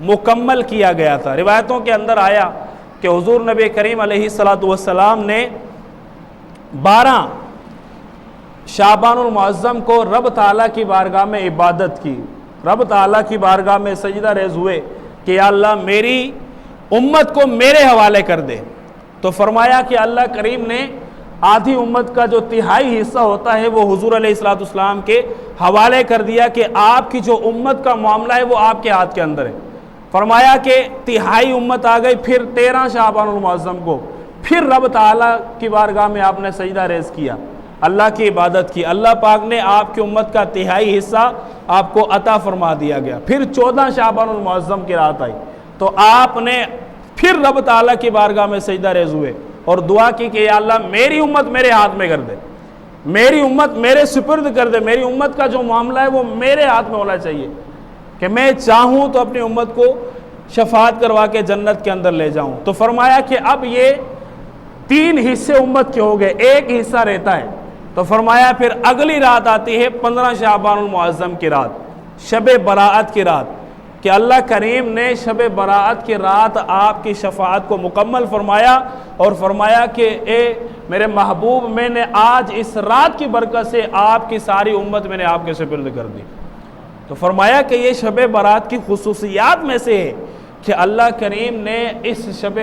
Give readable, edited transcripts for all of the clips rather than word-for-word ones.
مکمل کیا گیا تھا۔ روایتوں کے اندر آیا کہ حضور نبی کریم علیہ السلام نے 12 شعبان المعظم کو رب تعالیٰ کی بارگاہ میں عبادت کی، رب تعالیٰ کی بارگاہ میں سجدہ ریز ہوئے کہ یا اللہ میری امت کو میرے حوالے کر دے۔ تو فرمایا کہ اللہ کریم نے آدھی امت کا جو تہائی حصہ ہوتا ہے وہ حضور علیہ السلام کے حوالے کر دیا کہ آپ کی جو امت کا معاملہ ہے وہ آپ کے ہاتھ کے اندر ہے۔ فرمایا کہ تہائی امت آ گئی، پھر 13 شعبان المعظم کو پھر رب تعالیٰ کی بارگاہ میں آپ نے سجدہ ریز کیا، اللہ کی عبادت کی، اللہ پاک نے آپ کی امت کا تہائی حصہ آپ کو عطا فرما دیا گیا۔ پھر 14 شعبان المعظم کی رات آئی تو آپ نے پھر رب تعالیٰ کی بارگاہ میں سجدہ ریز ہوئے اور دعا کی کہ یا اللہ میری امت میرے ہاتھ میں کر دے، میری امت میرے سپرد کر دے، میری امت کا جو معاملہ ہے وہ میرے ہاتھ میں ہونا چاہیے کہ میں چاہوں تو اپنی امت کو شفاعت کروا کے جنت کے اندر لے جاؤں۔ تو فرمایا کہ اب یہ 3 حصے امت کے ہو گئے، ایک حصہ رہتا ہے۔ تو فرمایا پھر اگلی رات آتی ہے 15 شعبان المعظم کی رات، شب براعت کی رات، کہ اللہ کریم نے شب براعت کی رات آپ کی شفاعت کو مکمل فرمایا اور فرمایا کہ اے میرے محبوب، میں نے آج اس رات کی برکت سے آپ کی ساری امت میں نے آپ کے سپرد کر دی۔ تو فرمایا کہ یہ شب برات کی خصوصیات میں سے ہے کہ اللہ کریم نے اس شب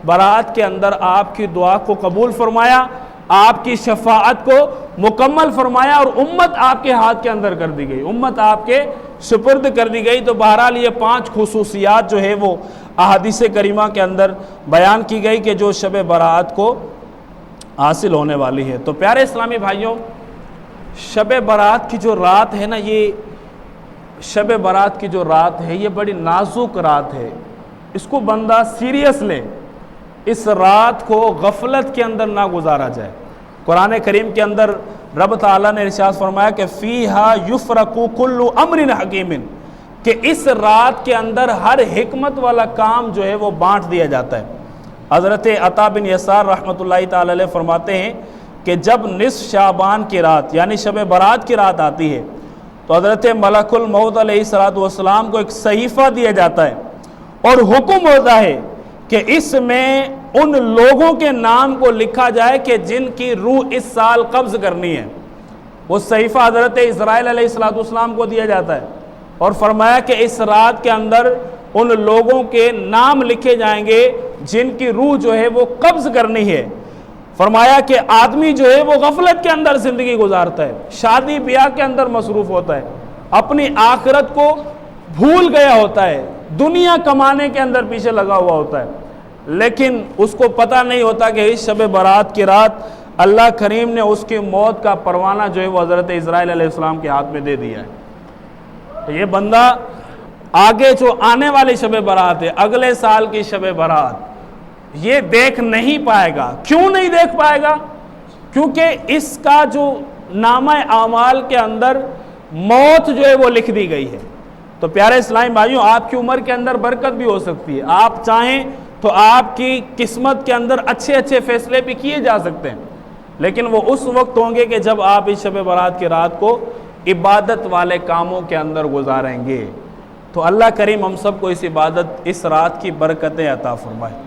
برات کے اندر آپ کی دعا کو قبول فرمایا، آپ کی شفاعت کو مکمل فرمایا اور امت آپ کے ہاتھ کے اندر کر دی گئی، امت آپ کے سپرد کر دی گئی۔ تو بہرحال یہ 5 خصوصیات جو ہے وہ احادیث کریمہ کے اندر بیان کی گئی کہ جو شب برات کو حاصل ہونے والی ہے۔ تو پیارے اسلامی بھائیوں، شب برات کی جو رات ہے نا، یہ شب برات کی جو رات ہے یہ بڑی نازک رات ہے، اس کو بندہ سیریس لے، اس رات کو غفلت کے اندر نہ گزارا جائے۔ قرآن کریم کے اندر رب تعالیٰ نے ارشاد فرمایا کہ فیہا یفرق کل امر حکیم، کہ اس رات کے اندر ہر حکمت والا کام جو ہے وہ بانٹ دیا جاتا ہے۔ حضرت عطا بن یسار رحمۃ اللہ تعالی علیہ فرماتے ہیں کہ جب نصف شعبان کی رات یعنی شب برات کی رات آتی ہے تو حضرت ملک الموت علیہ السلام کو ایک صحیفہ دیا جاتا ہے اور حکم ہوتا ہے کہ اس میں ان لوگوں کے نام کو لکھا جائے کہ جن کی روح اس سال قبض کرنی ہے۔ وہ صحیفہ حضرت اسرائیل علیہ السلام کو دیا جاتا ہے اور فرمایا کہ اس رات کے اندر ان لوگوں کے نام لکھے جائیں گے جن کی روح جو ہے وہ قبض کرنی ہے۔ فرمایا کہ آدمی جو ہے وہ غفلت کے اندر زندگی گزارتا ہے، شادی بیاہ کے اندر مصروف ہوتا ہے، اپنی آخرت کو بھول گیا ہوتا ہے، دنیا کمانے کے اندر پیچھے لگا ہوا ہوتا ہے، لیکن اس کو پتہ نہیں ہوتا کہ اس شب برات کی رات اللہ کریم نے اس کی موت کا پروانہ جو ہے وہ حضرت اسرائیل علیہ السلام کے ہاتھ میں دے دیا ہے۔ تو یہ بندہ آگے جو آنے والی شب برات ہے، اگلے سال کی شب برات، یہ دیکھ نہیں پائے گا۔ کیوں نہیں دیکھ پائے گا؟ کیونکہ اس کا جو نامہ اعمال کے اندر موت جو ہے وہ لکھ دی گئی ہے۔ تو پیارے اسلامی بھائیوں، آپ کی عمر کے اندر برکت بھی ہو سکتی ہے، آپ چاہیں تو آپ کی قسمت کے اندر اچھے اچھے فیصلے بھی کیے جا سکتے ہیں، لیکن وہ اس وقت ہوں گے کہ جب آپ اس شب برات کی رات کو عبادت والے کاموں کے اندر گزاریں گے۔ تو اللہ کریم ہم سب کو اس عبادت، اس رات کی برکتیں عطا فرمائے۔